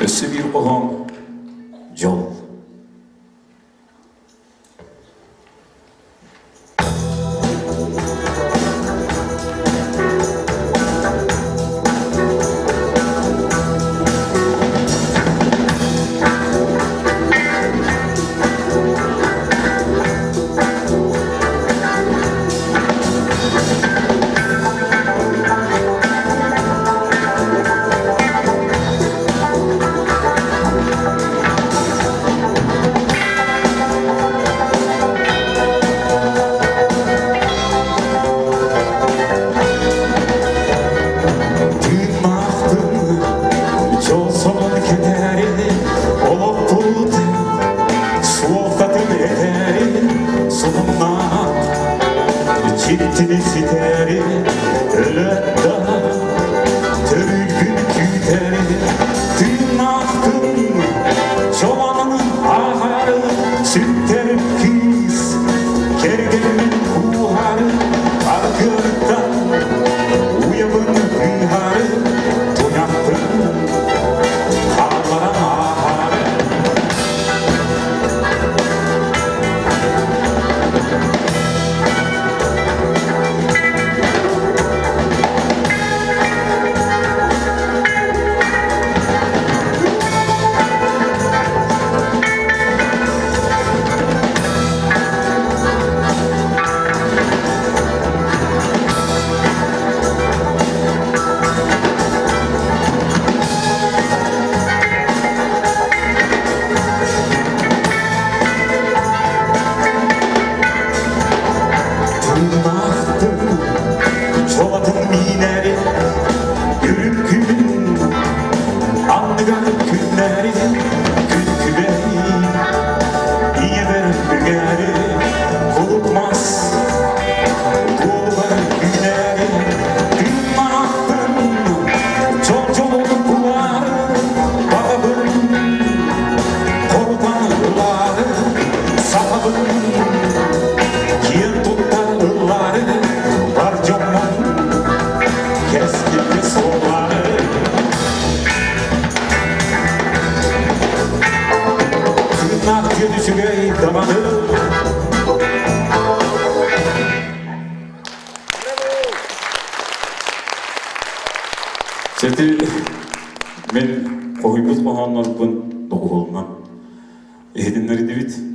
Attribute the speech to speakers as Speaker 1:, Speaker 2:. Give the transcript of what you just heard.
Speaker 1: Össü bir olan yol.
Speaker 2: Çiftini siteri, ölette törülgün küteri, tırnaktın çobanın aharı, sütterin kız, kergenin kuharı, arkırdan uyabın hüharı, toyaktın karların aharı. Çobatın mineri, yürüp gülün, anlıgan günleri, gül küberi, niye verin mügeri, korkmaz, doğru günleri, gün manahtın, çol olup bular, bababın, korutanları, sahabın, kiyen tuttanları, var canım. Keskin solları tırnak yüzüge damanı
Speaker 1: Seti men koyumuz bahanlar bun doğulman. Ehdinleri de bit.